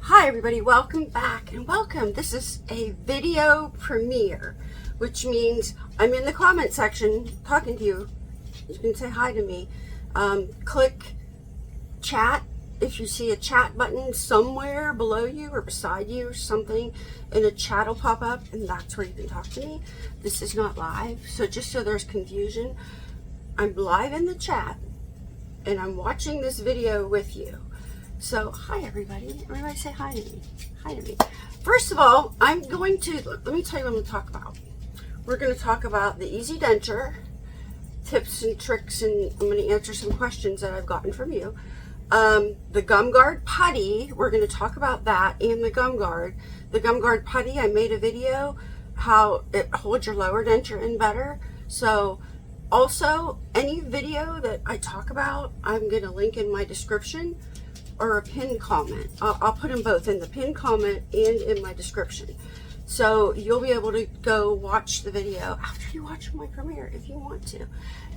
Hi everybody, welcome back and welcome. This is a video premiere, which means I'm in the comment section talking to you. You can say hi to me. Click chat if you see a chat button somewhere below you or beside you or something, and a chat will pop up and that's where you can talk to me. This is not live, so just so there's confusion, I'm live in the chat and I'm watching this video with you. So, hi everybody. Everybody say hi to me. Hi to me. First of all, let me tell you what I'm going to talk about. We're going to talk about the Easy Denture, tips and tricks, and I'm going to answer some questions that I've gotten from you. The Gum Guard Putty, we're going to talk about that and the Gum Guard. The Gum Guard Putty, I made a video how it holds your lower denture in better. So, also, any video that I talk about, I'm going to link in my description or a pinned comment. I'll put them both in the pinned comment and in my description. So you'll be able to go watch the video after you watch my premiere if you want to.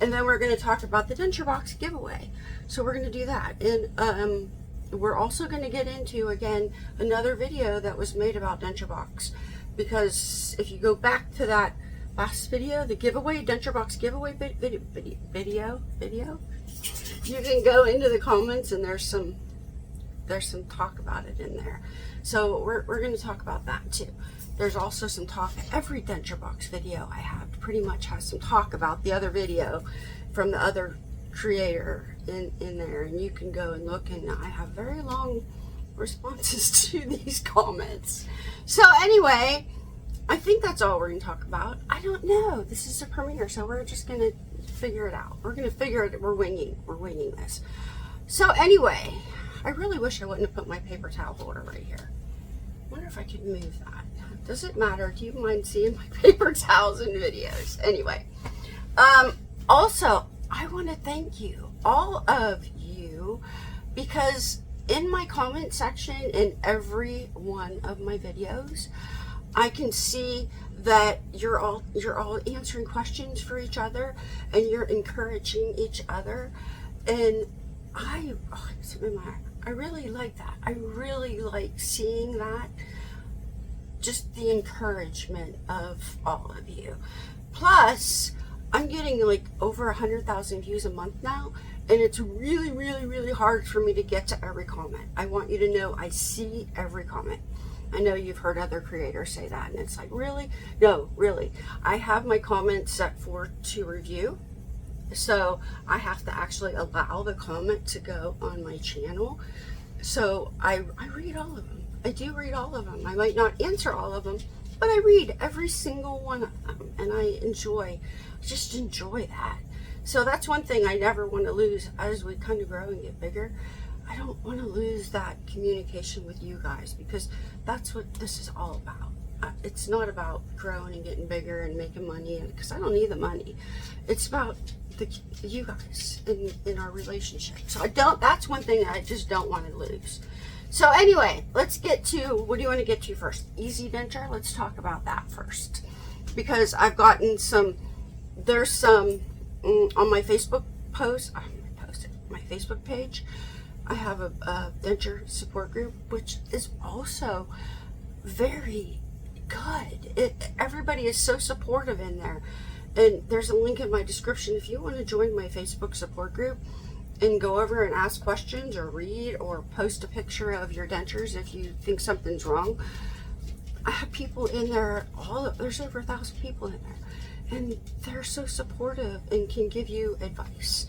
And then we're going to talk about the Denture Box giveaway. So we're going to do that. And we're also going to get into, again, another video that was made about Denture Box. Because if you go back to that last video, the giveaway, Denture Box giveaway video, you can go into the comments and there's some talk about it in there. So we're going to talk about that too. There's also some talk. Every Denture Box video I have pretty much has some talk about the other video from the other creator in there, and you can go and look, and I have very long responses to these comments. So anyway, I think that's all we're going to talk about. I don't know. This is a premiere, so we're just going to figure it out. We're going to figure it. We're winging this. So anyway, I really wish I wouldn't have put my paper towel holder right here. I wonder if I could move that. Does it matter? Do you mind seeing my paper towels in videos? Anyway, also, I want to thank you, all of you, because in my comment section in every one of my videos, I can see that you're all answering questions for each other and you're encouraging each other, and I really like that. I really like seeing that. Just the encouragement of all of you. Plus, I'm getting like over 100,000 views a month now, and it's really, really, really hard for me to get to every comment. I want you to know I see every comment. I know you've heard other creators say that, and it's like, really? No, really. I have my comments set to review. So I have to actually allow the comment to go on my channel. So I read all of them. I do read all of them. I might not answer all of them, but I read every single one of them, and I just enjoy that. So that's one thing I never want to lose as we kind of grow and get bigger. I don't want to lose that communication with you guys, because that's what this is all about. It's not about growing and getting bigger and making money, because I don't need the money. It's about you guys in our relationship. So that's one thing I just don't want to lose. So anyway, let's get to, what do you want to get to first? Easy Denture? Let's talk about that first. Because I've gotten there's some on my Facebook post, my Facebook page, I have a denture support group, which is also very good. Everybody is so supportive in there. And there's a link in my description if you want to join my Facebook support group and go over and ask questions or read or post a picture of your dentures if you think something's wrong. I have people in there, there's over 1,000 people in there, and they're so supportive and can give you advice.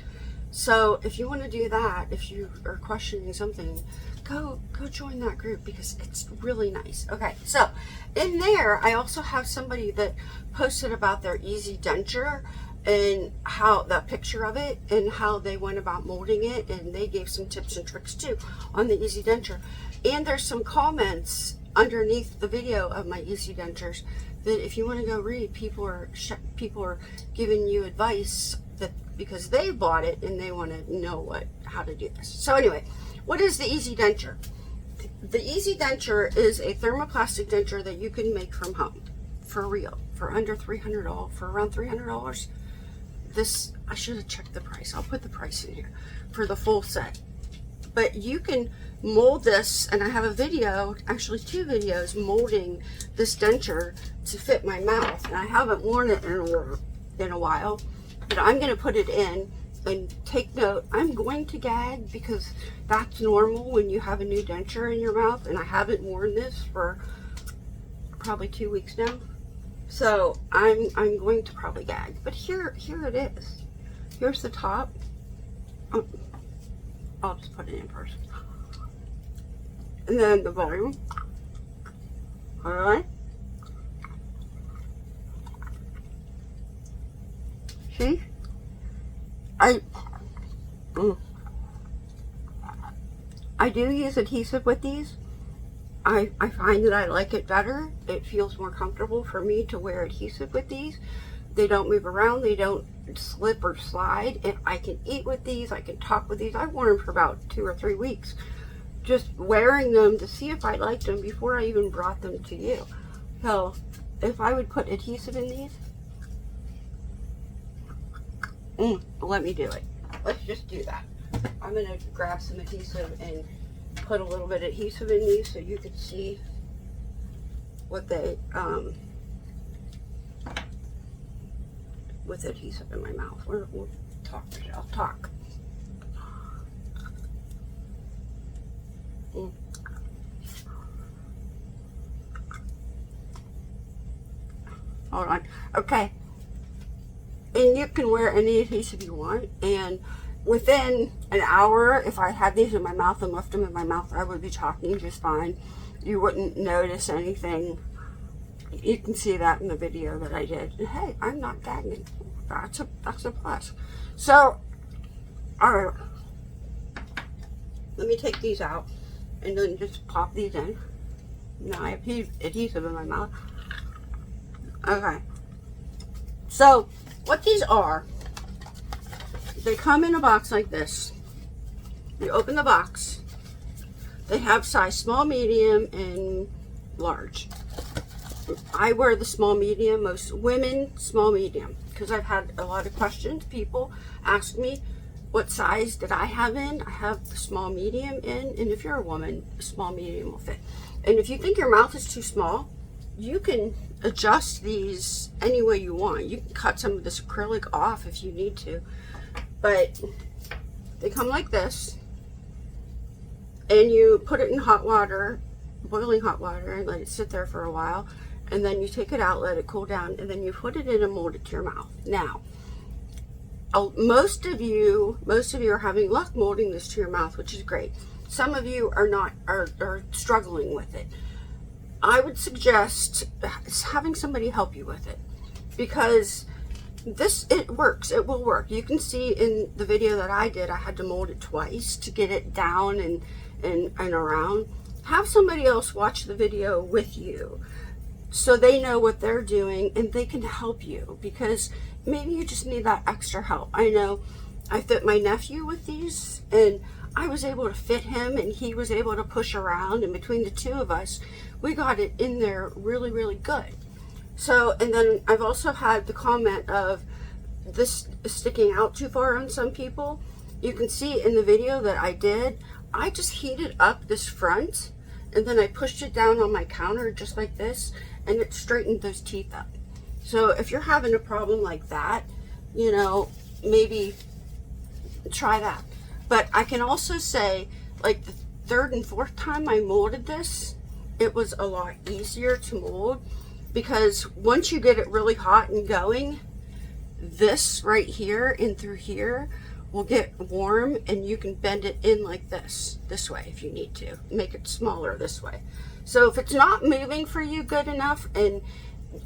So if you want to do that, if you are questioning something, go join that group, because it's really nice. Okay, so in there, I also have somebody that posted about their Easy Denture and how the picture of it and how they went about molding it, and they gave some tips and tricks too on the Easy Denture. And there's some comments underneath the video of my Easy Dentures that if you want to go read, people are giving you advice that because they bought it and they want to know how to do this. So anyway, what is the Easy Denture? The Easy Denture is a thermoplastic denture that you can make from home for real, for under $300, for around $300. This, I should have checked the price. I'll put the price in here for the full set. but you can mold this, and I have a video, actually 2 videos, molding this denture to fit my mouth, and I haven't worn it in a while, but I'm going to put it in. And take note, I'm going to gag because that's normal when you have a new denture in your mouth, and I haven't worn this for probably 2 weeks now, so I'm going to probably gag. But here it is. Here's the top. Oh, I'll just put it in first, and then the volume. All right. See, I do use adhesive with these. I find that I like it better. It feels more comfortable for me to wear adhesive with these. They don't move around. They don't slip or slide. And I can eat with these. I can talk with these. I've worn them for about 2 or 3 weeks. Just wearing them to see if I liked them before I even brought them to you. So if I would put adhesive in these, let me do it. Let's just do that. I'm going to grab some adhesive and put a little bit of adhesive in these so you can see what they, with adhesive in my mouth. We'll talk, I'll talk. Hold on. Okay. And you can wear any adhesive you want, and within an hour, if I had these in my mouth and left them in my mouth, I would be talking just fine. You wouldn't notice anything. You can see that in the video that I did. And hey, I'm not gagging. That's a plus. So, all right. Let me take these out and then just pop these in. Now I have adhesive in my mouth. Okay. So, what these are, they come in a box like this. You open the box. They have size small, medium, and large. I wear the small, medium. Most women, small, medium. Because I've had a lot of questions. People ask me, what size did I have in? I have the small, medium in. And if you're a woman, small, medium will fit. And if you think your mouth is too small, you can adjust these any way you want. You can cut some of this acrylic off if you need to. But they come like this. And you put it in hot water, boiling hot water, and let it sit there for a while. And then you take it out, let it cool down, and then you put it in and mold it to your mouth. Now, most of you are having luck molding this to your mouth, which is great. Some of you are struggling with it. I would suggest having somebody help you with it, because it works. It will work. You can see in the video that I did, I had to mold it twice to get it down and around. Have somebody else watch the video with you so they know what they're doing and they can help you, because maybe you just need that extra help. I know I fit my nephew with these, and I was able to fit him and he was able to push around, and between the two of us, we got it in there really, really good. So, and then I've also had the comment of this sticking out too far on some people. You can see in the video that I did, I just heated up this front and then I pushed it down on my counter just like this, and it straightened those teeth up. So if you're having a problem like that, you know, maybe try that. But I can also say, like the 3rd and 4th time I molded this, it was a lot easier to mold, because once you get it really hot and going, this right here and through here will get warm, and you can bend it in like this way if you need to. Make it smaller this way. So if it's not moving for you good enough and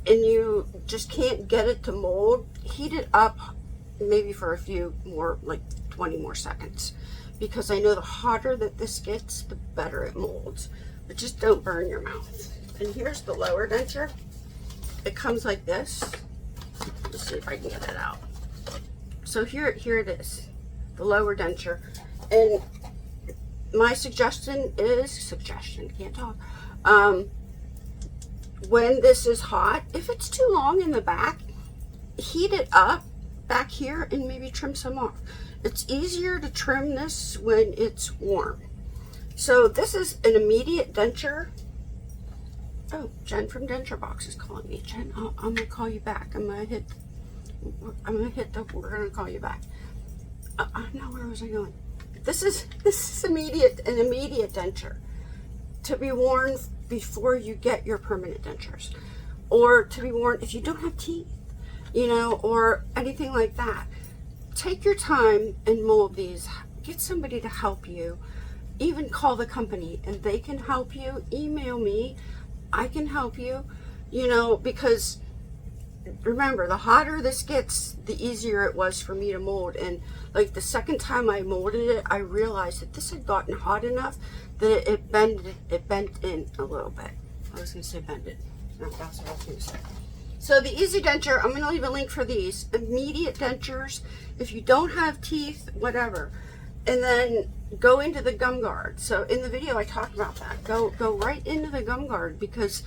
you just can't get it to mold, heat it up maybe for a few more, like 20 more seconds, because I know the hotter that this gets, the better it molds. But just don't burn your mouth. And here's the lower denture. It comes like this. Let's see if I can get it out. So here it is, the lower denture. And my suggestion is, can't talk. When this is hot, if it's too long in the back, heat it up back here and maybe trim some off. It's easier to trim this when it's warm. So this is an immediate denture. Oh, Jen from Denture Box is calling me. Jen, I'm gonna call you back. We're gonna call you back. No, where was I going? This is an immediate denture to be worn before you get your permanent dentures, or to be worn if you don't have teeth, you know, or anything like that. Take your time and mold these. Get somebody to help you. Even call the company and they can help you. Email me. I can help you, you know, because remember, the hotter this gets, the easier it was for me to mold. And like the second time I molded it, I realized that this had gotten hot enough that it bent in a little bit. I was going to say bended. No, that's what I was going to say. So the Easy Denture, I'm going to leave a link for these. Immediate dentures, if you don't have teeth, whatever. And then go into the gum guard. So in the video I talked about that. Go right into the gum guard, because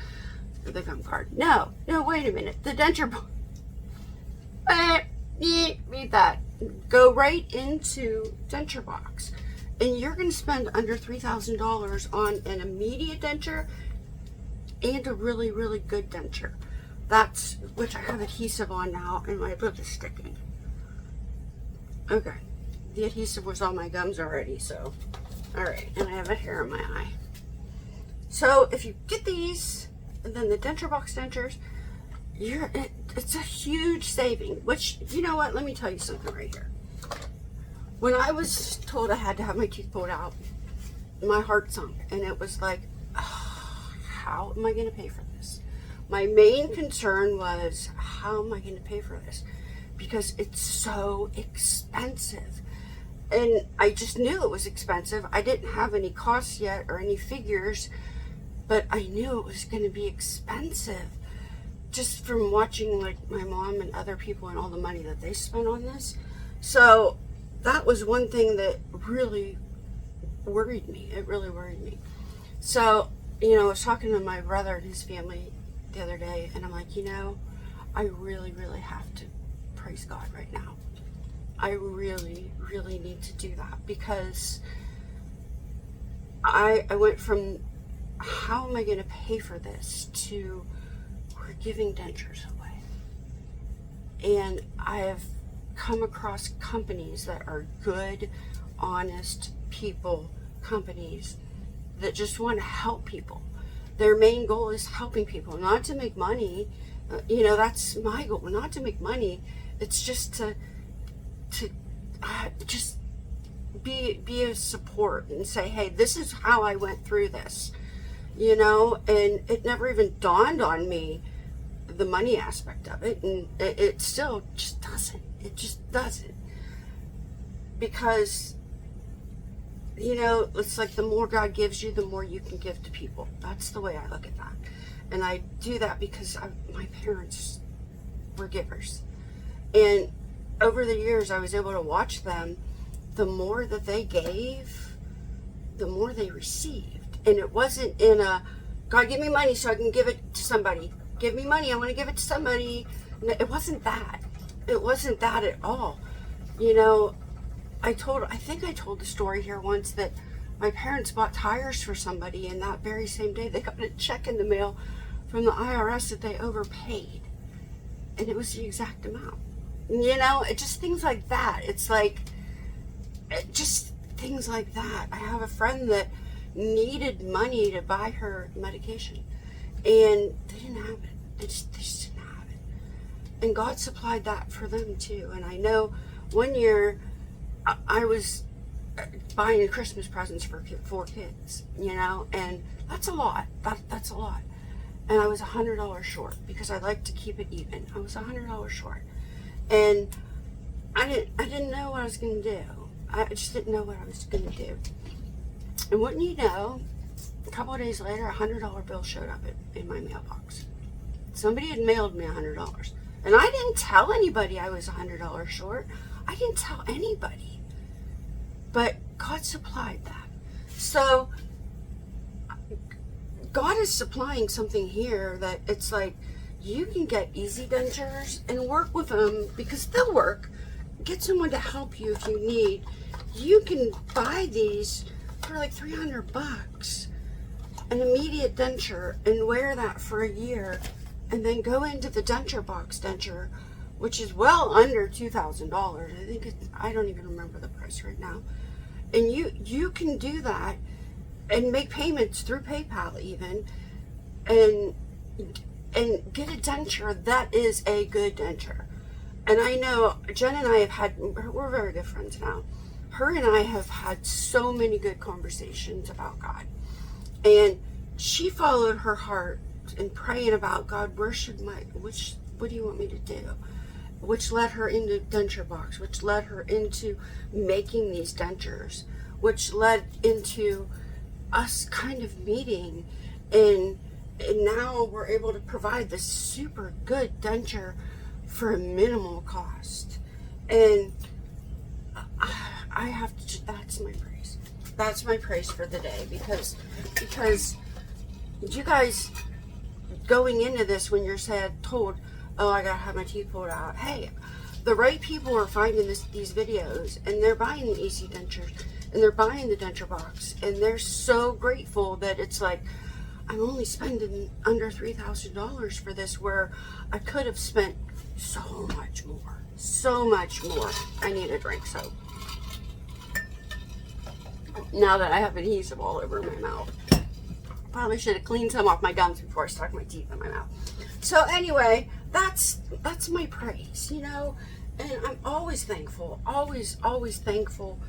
the gum guard. No, wait a minute. The denture box. Read that. Go right into Denture Box. And you're going to spend under $3,000 on an immediate denture and a really, really good denture. That's, which I have adhesive on now and my lip is sticking. Okay. The adhesive was on my gums already, so. Alright, and I have a hair in my eye. So if you get these, and then the Denture Box dentures, it's a huge saving. Which, you know what, let me tell you something right here. When I was told I had to have my teeth pulled out, my heart sunk, and it was like, oh, how am I going to pay for this? My main concern was, how am I going to pay for this? Because it's so expensive. And I just knew it was expensive. I didn't have any costs yet or any figures, but I knew it was going to be expensive just from watching like my mom and other people and all the money that they spent on this. So that was one thing that really worried me. It really worried me. So, you know, I was talking to my brother and his family the other day, and I'm like, you know, I really, really have to praise God right now. I really, really need to do that, because I went from how am I going to pay for this to we're giving dentures away. And I have come across companies that are good, honest people, companies that just want to help people. Their main goal is helping people, not to make money. You know, that's my goal, not to make money. It's just to just be a support and say, hey, this is how I went through this, you know. And it never even dawned on me the money aspect of it, and it still just doesn't. It just doesn't, because, you know, it's like the more God gives you, the more you can give to people. That's the way I look at that. And I do that because my parents were givers, and over the years I was able to watch them. The more that they gave, the more they received. And it wasn't in a, God, give me money so I can give it to somebody. Give me money, I want to give it to somebody. It wasn't that. It wasn't that at all. You know, I think I told the story here once that my parents bought tires for somebody, and that very same day they got a check in the mail from the IRS that they overpaid. And it was the exact amount. You know, it just things like that. It's like, just things like that. I have a friend that needed money to buy her medication, and they didn't have it. They just didn't have it. And God supplied that for them too. And I know one year I was buying Christmas presents for 4 kids, you know, and that's a lot. That's a lot. And I was $100 short, because I like to keep it even. I was $100 short. And I didn't know what I was going to do. I just didn't know what I was going to do. And wouldn't you know, a couple of days later, a $100 bill showed up in my mailbox. Somebody had mailed me $100. And I didn't tell anybody I was $100 short. I didn't tell anybody. But God supplied that. So God is supplying something here that it's like, you can get Easy Dentures and work with them, because they'll work. get someone to help you if you need. You can buy these for like $300, an immediate denture, and wear that for a year, and then go into the Denture Box denture, which is well under $2,000. I think I don't even remember the price right now. And you can do that and make payments through PayPal even, and get a denture that is a good denture. And I know Jen and I we're very good friends now. Her and I have had so many good conversations about God. And she followed her heart in praying about, God, what do you want me to do? Which led her into Denture Box, which led her into making these dentures, which led into us kind of meeting, and now we're able to provide this super good denture for a minimal cost. And I have to, that's my praise. That's my praise for the day, because you guys going into this, when you're told, oh, I gotta have my teeth pulled out. Hey, the right people are finding these videos, and they're buying the EC dentures, and they're buying the Denture Box, and they're so grateful that it's like, I'm only spending under $3,000 for this, where I could have spent so much more. So much more. I need a drink, so now that I have adhesive all over my mouth. Probably should have cleaned some off my gums before I stuck my teeth in my mouth. So anyway, that's my praise, you know, and I'm always thankful, always thankful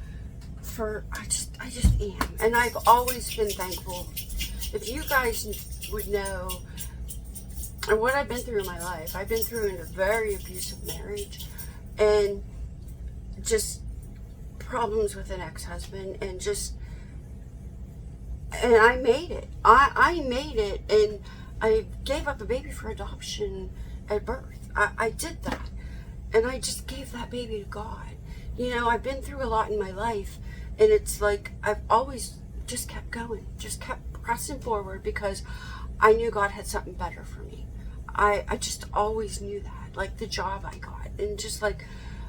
for, I just am. And I've always been thankful. If you guys would know what I've been through in my life, I've been through in a very abusive marriage, and just problems with an ex-husband, and I made it. I made it, and I gave up a baby for adoption at birth. I did that, and I just gave that baby to God. You know, I've been through a lot in my life, and it's like I've always just kept going, just kept pressing forward, because I knew God had something better for me. I just always knew that, like the job I got, and just like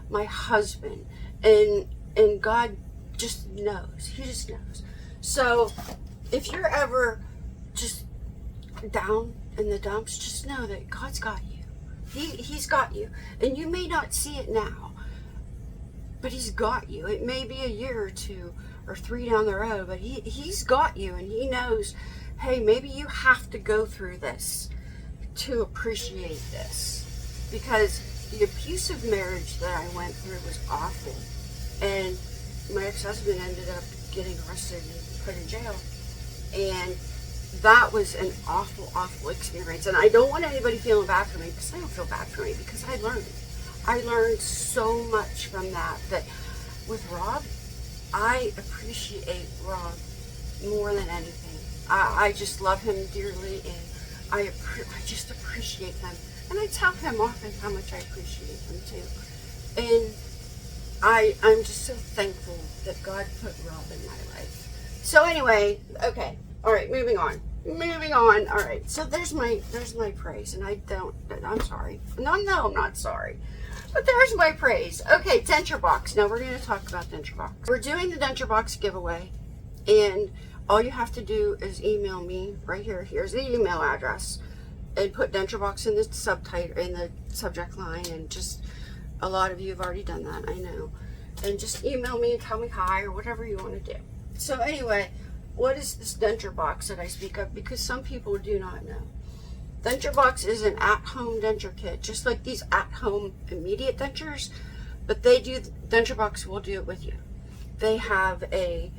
my husband, and God just knows. He just knows. So if you're ever just down in the dumps, just know that God's got you. He's got you. And you may not see it now, but he's got you. It may be a year or 2 or 3 down the road, but he's got you, and he knows, hey, maybe you have to go through this to appreciate this. Because the abusive marriage that I went through was awful. And my ex-husband ended up getting arrested and put in jail. And that was an awful experience. And I don't want anybody feeling bad for me, because I don't feel bad for me, because I learned so much from that with Rob, I appreciate Rob more than anything. I just love him dearly, and I just appreciate him. And I tell him often how much I appreciate him too. And I'm just so thankful that God put Rob in my life. So anyway, okay, all right, moving on. All right, so there's my praise, and I'm sorry. No, I'm not sorry. But there's my praise. Okay, Denture Box. Now we're going to talk about Denture Box. We're doing the Denture Box giveaway, and all you have to do is email me right here. Here's the email address, and put Denture Box in the subtitle, in the subject line, and just, a lot of you have already done that, I know. And just email me and tell me hi, or whatever you want to do. So anyway, what is this Denture Box that I speak of? Because some people do not know. Denture Box is an at-home denture kit, just like these at-home immediate dentures, but Denture Box will do it with you. They have a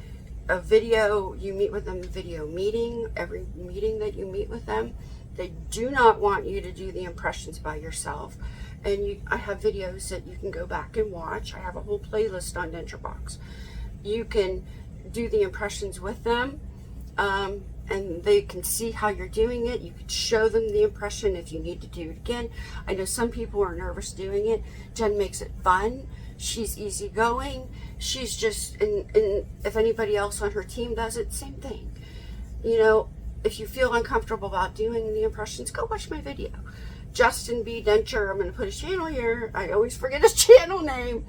video, you meet with them, video meeting, every meeting that you meet with them. They do not want you to do the impressions by yourself. And I have videos that you can go back and watch. I have a whole playlist on Denture Box. You can do the impressions with them, and they can see how you're doing it. You can show them the impression if you need to do it again. I know some people are nervous doing it. Jen makes it fun. She's easygoing. She's just, and if anybody else on her team does it, same thing. You know, if you feel uncomfortable about doing the impressions, go watch my video. Justin B. Denture, I'm going to put his channel here. I always forget his channel name.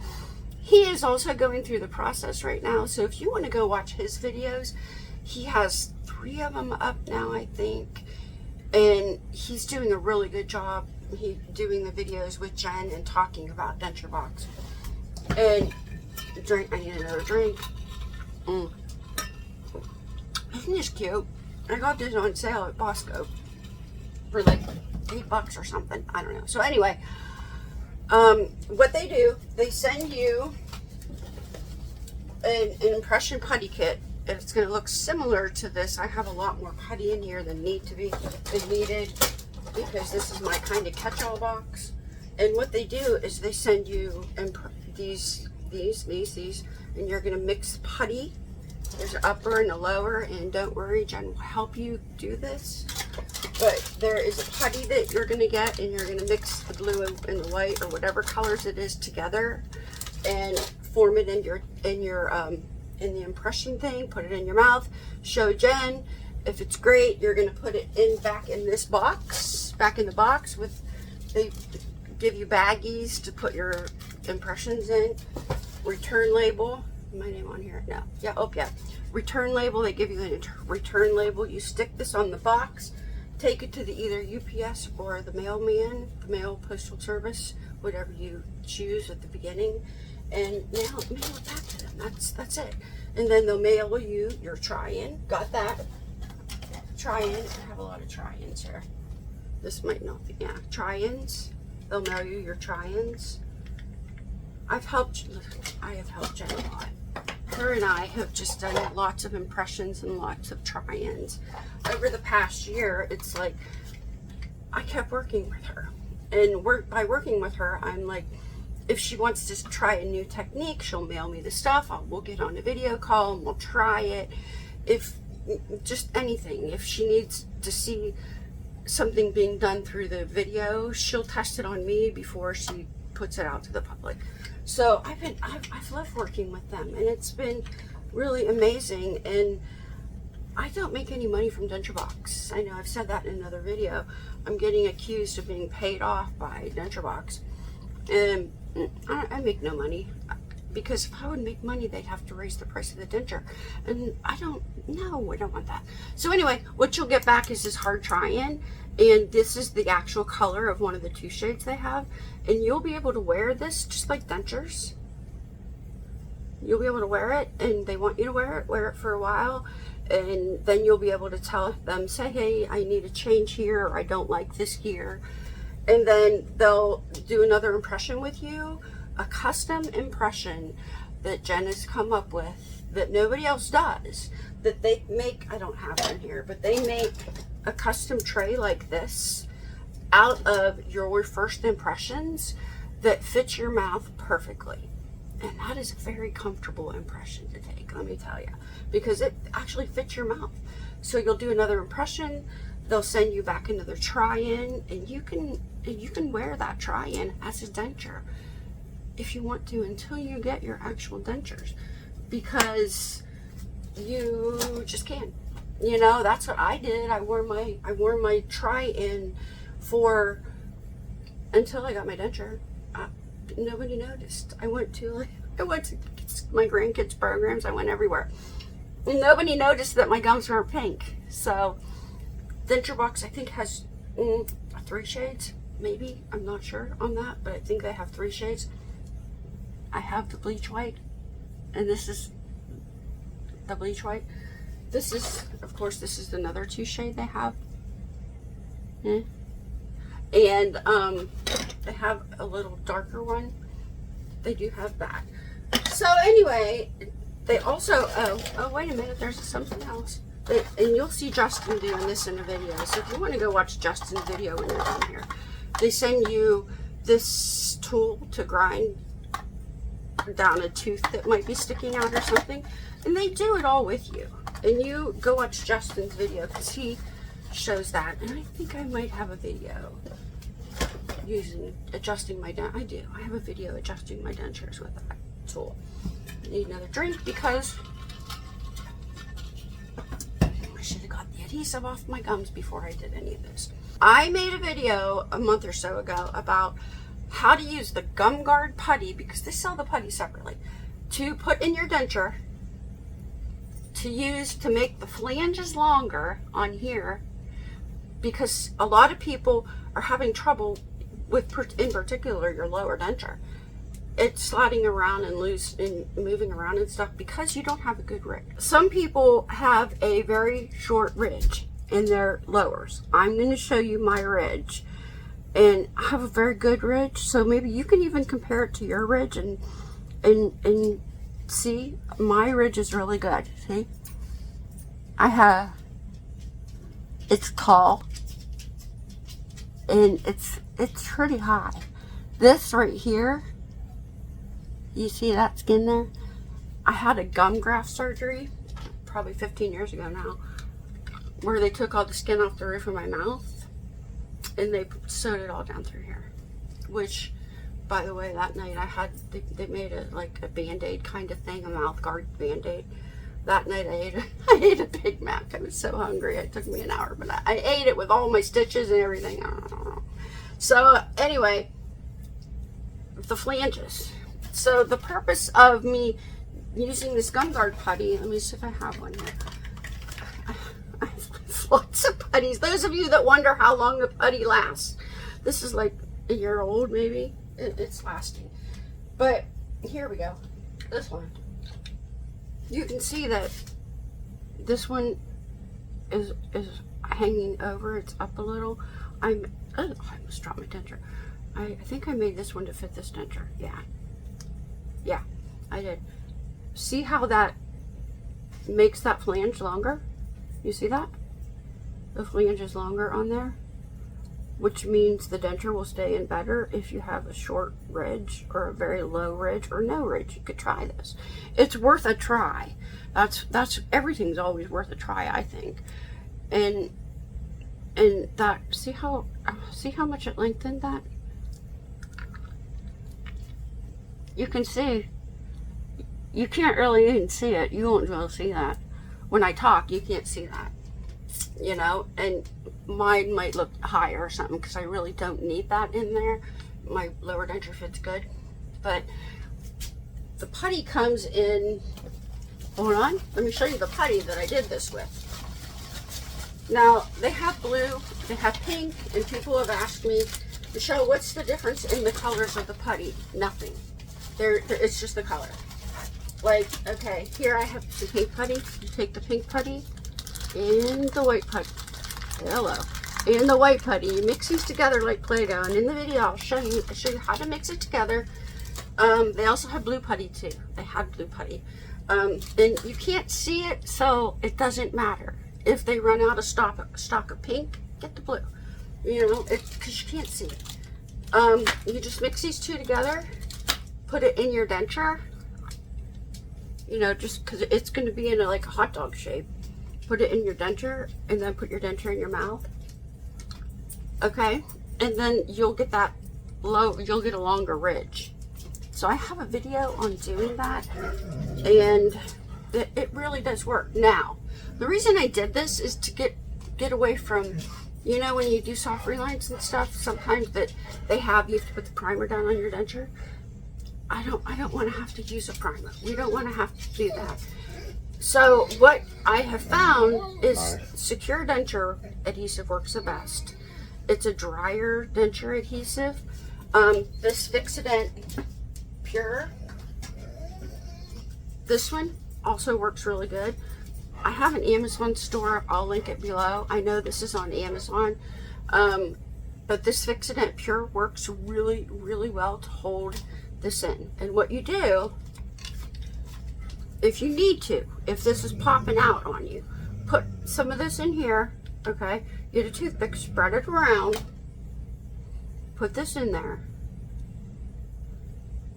He is also going through the process right now. So if you want to go watch his videos, he has 3 of them up now, I think. And he's doing a really good job. He's doing the videos with Jen and talking about Denture Box. And drink, I need another drink. Isn't this cute? I got this on sale at Bosco for like $8 or something. I don't know. So anyway, what they do, they send you an impression putty kit. And it's going to look similar to this. I have a lot more putty in here than needed, because this is my kind of catch-all box. And what they do is they send you these, and you're going to mix putty. There's an upper and a lower, and don't worry, Jen will help you do this. But there is a putty that you're going to get, and you're going to mix the blue and the white or whatever colors it is together, and form it in in the impression thing, put it in your mouth, show Jen. If it's great, you're gonna put it back in this box, back in the box with, they give you baggies to put your impressions in. Return label, my name on here? No, yeah, oh yeah. Return label, they give you a return label. You stick this on the box, take it to the either UPS or the mailman, the mail postal service, whatever you choose at the beginning, and mail it back to them. That's it. And then they'll mail you your try-in. Got that? Try-in. I have a lot of try-ins here. This might not be. Yeah, try-ins. They'll mail you your try-ins. I have helped Jen a lot. Her and I have just done lots of impressions and lots of try-ins. Over the past year, it's like I kept working with her. And by working with her, I'm like, if she wants to try a new technique, she'll mail me the stuff. We'll get on a video call and we'll try it. If just anything, if she needs to see something being done through the video, she'll test it on me before she puts it out to the public. So I've loved working with them, and it's been really amazing. And I don't make any money from Denture Box. I know I've said that in another video. I'm getting accused of being paid off by Denture Box, and I make no money, because if I would make money, they'd have to raise the price of the denture, and I don't want that. So anyway, what you'll get back is this hard try-in, and this is the actual color of one of the 2 shades they have, and you'll be able to wear this just like dentures. You'll be able to wear it, and they want you to wear it for a while, and then you'll be able to tell them, say, hey, I need a change here, or I don't like this here. And then they'll do another impression with you, a custom impression that Jen has come up with that nobody else does, that they make. I don't have it in here, but they make a custom tray like this out of your first impressions that fits your mouth perfectly. And that is a very comfortable impression to take, let me tell you, because it actually fits your mouth. So you'll do another impression, they'll send you back another try-in, and you can wear that try-in as a denture if you want to, until you get your actual dentures, because you just can. You know, that's what I did. I wore my try-in until I got my denture. Nobody noticed. I went to my grandkids' programs. I went everywhere, and nobody noticed that my gums were pink. So Denture Box, I think, has 3 shades, maybe. I'm not sure on that, but I think they have 3 shades. I have the bleach white, and this is the bleach white. This is, of course, this is another 2 shade they have. And they have a little darker one. They do have that. So anyway, they also, oh wait a minute, there's something else. And you'll see Justin doing this in a video. So if you want to go watch Justin's video when you're done here, they send you this tool to grind down a tooth that might be sticking out or something. And they do it all with you. And you go watch Justin's video, because he shows that. And I think I might have a video adjusting my dent. I do. I have a video adjusting my dentures with that tool. I need another drink because I should have got the adhesive off my gums before I did any of this. I made a video a month or so ago about how to use the gum guard putty, because they sell the putty separately, to put in your denture, to use to make the flanges longer on here, because a lot of people are having trouble with, in particular, your lower denture. It's sliding around and loose and moving around and stuff because you don't have a good ridge. Some people have a very short ridge in their lowers. I'm going to show you my ridge, and I have a very good ridge, so maybe you can even compare it to your ridge and see. My ridge is really good. See, it's tall and it's pretty high. This right here, you see that skin there? I had a gum graft surgery probably 15 years ago now, where they took all the skin off the roof of my mouth and they sewed it all down through here. Which, by the way, that night they made it like a Band-Aid kind of thing, a mouth guard Band-Aid. That night I ate a Big Mac. I was so hungry. It took me an hour, but I ate it with all my stitches and everything. I don't know. So anyway, the flanges. So the purpose of me using this gum guard putty, let me see if I have one here. I have lots of putties. Those of you that wonder how long the putty lasts, this is like a year old maybe. It's lasting. But here we go. This one. You can see that this one is hanging over. It's up a little. I almost dropped my denture. I think I made this one to fit this denture. Yeah, I did. See how that makes that flange longer? You see that? The flange is longer on there, which means the denture will stay in better if you have a short ridge or a very low ridge or no ridge. You could try this. It's worth a try. That's everything's always worth a try, I think. And that, see how much it lengthened that? You can see, you can't really even see it. You won't be able to see that. When I talk, you can't see that, you know, and mine might look higher or something because I really don't need that in there. My lower denture fits good, but the putty comes in, hold on, let me show you the putty that I did this with. Now, they have blue, they have pink, and people have asked me, Michelle, what's the difference in the colors of the putty? Nothing. It's just the color. Like, okay, here I have the pink putty. You take the pink putty and the white putty. Hello. And the white putty. You mix these together like Play-Doh. And in the video, I'll show you how to mix it together. They also have blue putty too. They had blue putty. And you can't see it, so it doesn't matter. If they run out of stock of pink, get the blue. You know, because you can't see it. You just mix these two together. Put it in your denture, you know, just because it's going to be in like a hot dog shape. Put it in your denture, and then put your denture in your mouth. Okay, and then you'll get that you'll get a longer ridge. So I have a video on doing that, and it really does work. Now, the reason I did this is to get away from, you know, when you do soft relines and stuff, sometimes that you have to put the primer down on your denture. I don't want to have to use a primer. We don't want to have to do that. So what I have found is Secure Denture Adhesive works the best. It's a drier denture adhesive. This Fixodent Pure, this one also works really good. I have an Amazon store. I'll link it below. I know this is on Amazon. But this Fixodent Pure works really, really well to hold this in. And what you do, if you need to, if this is popping out on you, put some of this in here, okay? Get a toothpick, spread it around, put this in there,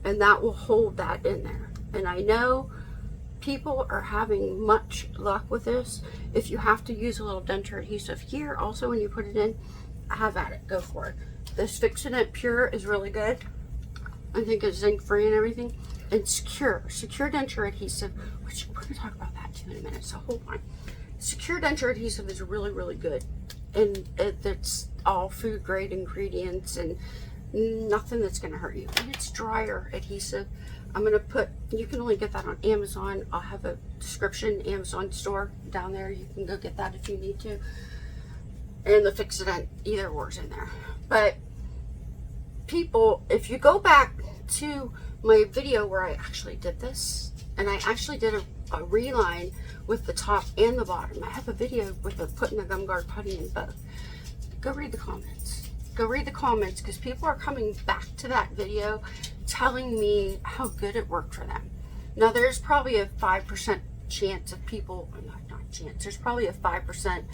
and that will hold that in there. And I know people are having much luck with this. If you have to use a little denture adhesive here, also when you put it in, have at it, go for it. This Fixodent Pure is really good. I think it's zinc free and everything. And Secure Denture Adhesive, which we're going to talk about that too in a minute, so hold on. Secure Denture Adhesive is really, really good. And it's all food grade ingredients, and Nothing that's going to hurt you. And it's dryer adhesive. I'm going to put, you can only get that on Amazon. I'll have a description, Amazon store down there. You can go get that if you need to. And the Fix-It either or's in there. But people, if you go back to my video where I actually did this, and I actually did a reline with the top and the bottom. I have a video with putting the gum guard putty in both. Go read the comments. Go read the comments, because people are coming back to that video telling me how good it worked for them. Now there's probably a 5% chance of people, not chance, there's probably a 5%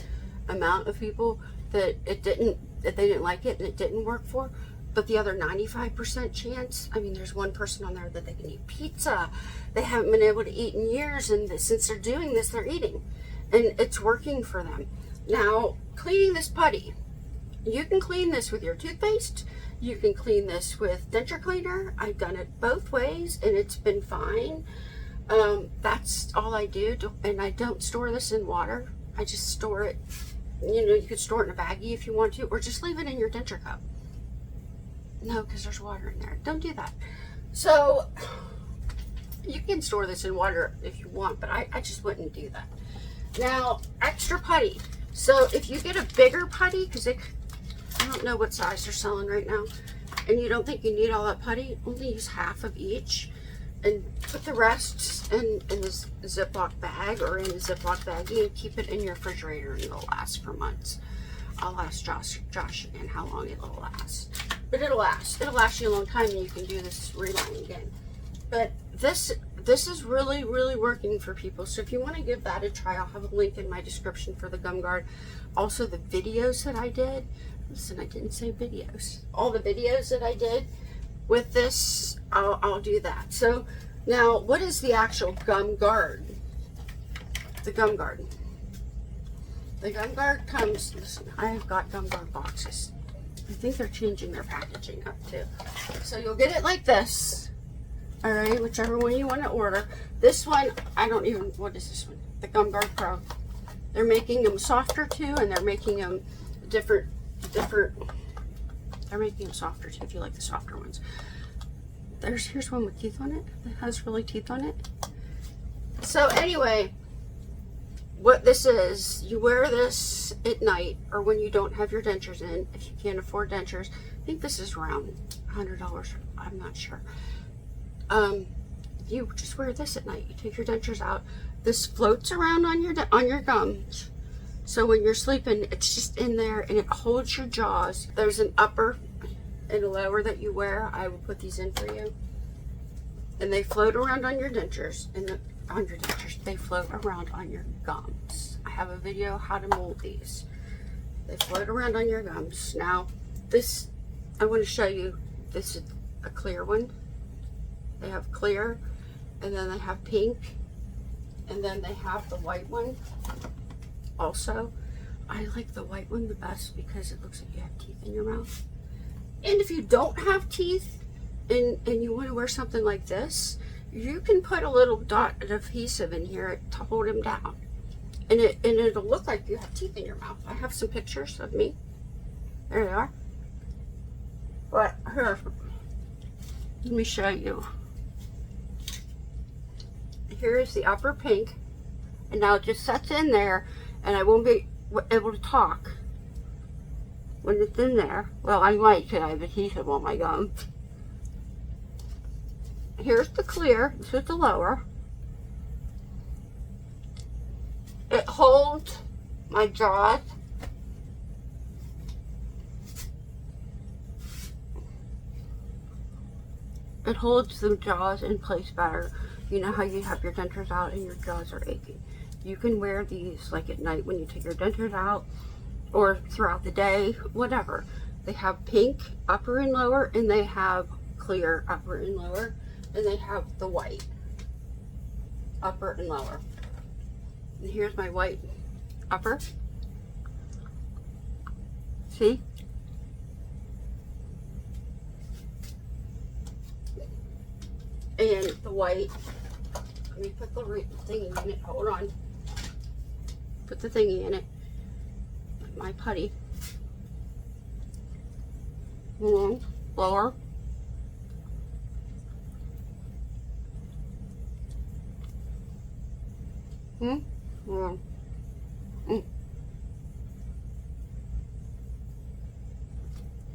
amount of people that they didn't like it and it didn't work for. But the other 95% chance, I mean, there's one person on there that they can eat pizza. They haven't been able to eat in years, and since they're doing this, they're eating. And it's working for them. Now, cleaning this putty. You can clean this with your toothpaste. You can clean this with denture cleaner. I've done it both ways, and it's been fine. That's all I do. And I don't store this in water. I just store it, you know, you could store it in a baggie if you want to, or just leave it in your denture cup. No, because there's water in there. Don't do that. So you can store this in water if you want, but I just wouldn't do that. Now, extra putty. So if you get a bigger putty, because I don't know what size they're selling right now, and you don't think you need all that putty, only use half of each, and put the rest in a Ziploc bag or in a Ziploc baggie, and keep it in your refrigerator, and it'll last for months. I'll ask Josh again how long it'll last. But it'll last. It'll last you a long time, and you can do this reline again. But this is really, really working for people. So if you want to give that a try, I'll have a link in my description for the gum guard. Also the videos that I did. Listen, I didn't say videos. All the videos that I did with this, I'll do that. So now, what is the actual gum guard? The gum guard. The gum guard comes, listen, I've got gum guard boxes. I think they're changing their packaging up too. So you'll get it like this. All right, whichever one you want to order. This one, I don't even, what is this one? The Gum Guard Pro. They're making them softer too, and they're making them different, they're making them softer too if you like the softer ones. Here's one with teeth on it. That has really teeth on it. So anyway, what this is, you wear this at night or when you don't have your dentures in, if you can't afford dentures. I think this is around $100, I'm not sure. You just wear this at night. You take your dentures out. This floats around on your gums. So when you're sleeping, it's just in there and it holds your jaws. There's an upper and a lower that you wear. I will put these in for you. And they float around on your dentures, they float around on your gums. I have a video how to mold these. They float around on your gums. Now, this, I want to show you, this is a clear one. They have clear, and then they have pink, and then they have the white one also. I like the white one the best because it looks like you have teeth in your mouth. And if you don't have teeth and you want to wear something like this, you can put a little dot of adhesive in here to hold them down. And it'll look like you have teeth in your mouth. I have some pictures of me. There they are. But here, let me show you. Here is the upper pink. And now it just sets in there, and I won't be able to talk when it's in there. Well, I might because I have adhesive on my gum. Here's the clear. This is the lower. It holds my jaws. It holds the jaws in place better. You know how you have your dentures out and your jaws are aching. You can wear these like at night when you take your dentures out, or throughout the day, whatever. They have pink upper and lower, and they have clear upper and lower, and they have the white upper and lower. And here's my white upper. See? And the white. Let me put the thingy in it. Hold on. Put the thingy in it. My putty. And slower. Mm.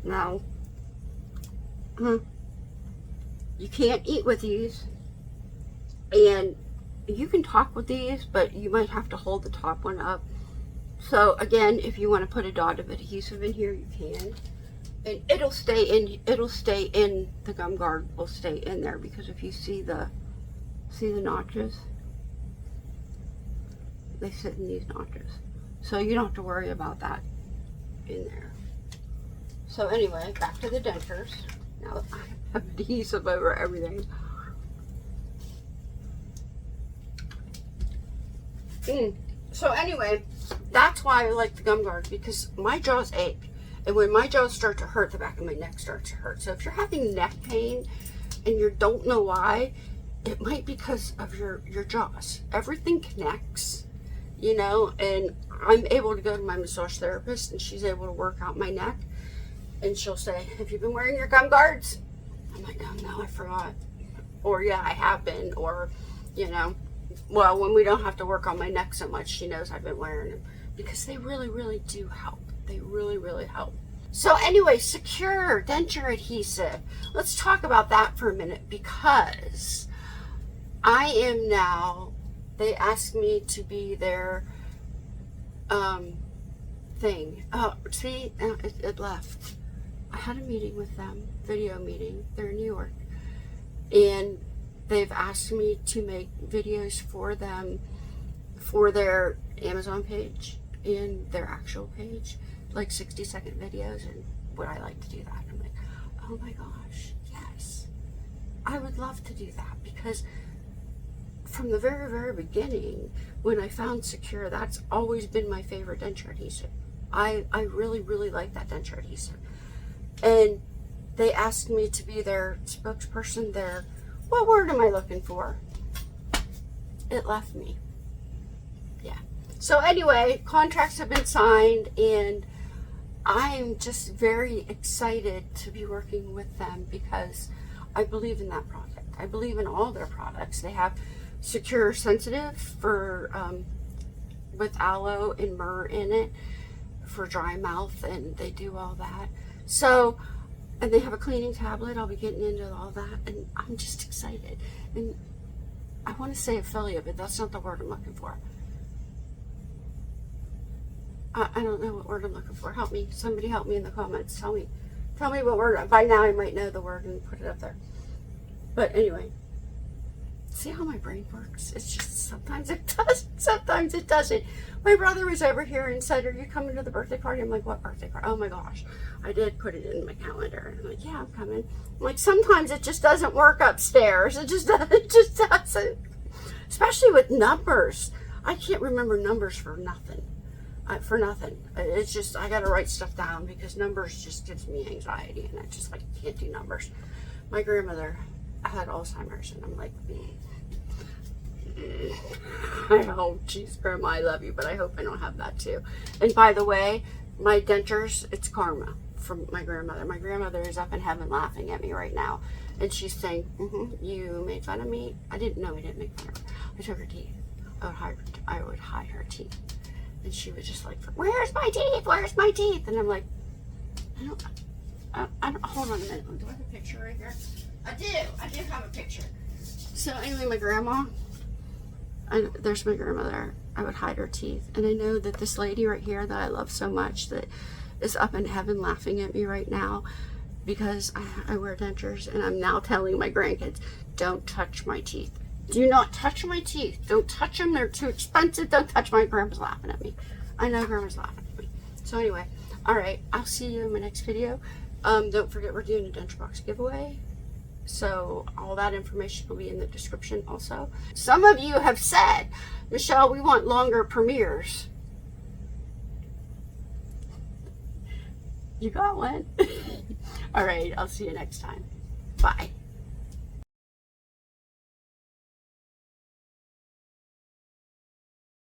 Now, you can't eat with these, and you can talk with these, but you might have to hold the top one up. So again, if you want to put a dot of adhesive in here, you can, and it'll stay in the gum guard will stay in there, because if you see the notches, they sit in these notches, so you don't have to worry about that in there. So anyway, back to the dentures. Now that I have adhesive over everything. So anyway, that's why I like the gum guard, because my jaws ache. And when my jaws start to hurt, the back of my neck starts to hurt. So if you're having neck pain and you don't know why, it might be because of your jaws. Everything connects, you know, and I'm able to go to my massage therapist, and she's able to work out my neck. And she'll say, have you been wearing your gum guards? I'm like, oh no, I forgot. Or yeah, I have been. Or, you know, well, when we don't have to work on my neck so much, she knows I've been wearing them, because they really, really do help. They really, really help. So anyway, secure denture adhesive. Let's talk about that for a minute, because I am now, they asked me to be their thing. Oh, see, it left. I had a meeting with them, video meeting. They're in New York, and they've asked me to make videos for them for their Amazon page and their actual page, like 60-second videos. And would I like to do that? I'm like, oh my gosh, yes, I would love to do that, because from the very, very beginning, when I found Secure, that's always been my favorite denture adhesive. I really, really like that denture adhesive. And they asked me to be their spokesperson, their, what word am I looking for? It left me. Yeah. So anyway, contracts have been signed, and I'm just very excited to be working with them, because I believe in that product. I believe in all their products. They have Secure Sensitive for with aloe and myrrh in it for dry mouth, and they do all that. So, and they have a cleaning tablet. I'll be getting into all that, and I'm just excited. And I want to say affiliate, but that's not the word I'm looking for. I don't know what word I'm looking for. Help me. Somebody help me in the comments. Tell me what word. By now I might know the word and put it up there. But anyway, see how my brain works? It's just sometimes it does, sometimes it doesn't. My brother was over here and said, are you coming to the birthday party? I'm like, what birthday party? Oh my gosh. I did put it in my calendar. And I'm like, yeah, I'm coming. I'm like, sometimes it just doesn't work upstairs. It just doesn't. Especially with numbers. I can't remember numbers for nothing. It's just, I got to write stuff down, because numbers just gives me anxiety, and I just like can't do numbers. My grandmother had Alzheimer's, and I'm like, oh geez, Grandma, I love you, but I hope I don't have that too. And by the way, my dentures, it's karma from my grandmother. My grandmother is up in heaven laughing at me right now, and she's saying, you made fun of me. I didn't know. We didn't make fun of her. I took her teeth. I would hide her teeth, and she was just like, where's my teeth? Where's my teeth? And I'm like, I don't, hold on a minute. Do I have a picture right here? I do have a picture. So anyway, my grandma, there's my grandmother. I would hide her teeth. And I know that this lady right here that I love so much, that is up in heaven laughing at me right now, because I wear dentures, and I'm now telling my grandkids, don't touch my teeth. Do not touch my teeth. Don't touch them. They're too expensive. Don't touch my grandma's laughing at me. I know grandma's laughing at me. So anyway, all right, I'll see you in my next video. Don't forget, we're doing a Denture Box giveaway. So all that information will be in the description also. Some of you have said, Michelle, we want longer premieres. You got one. All right, I'll see you next time. Bye.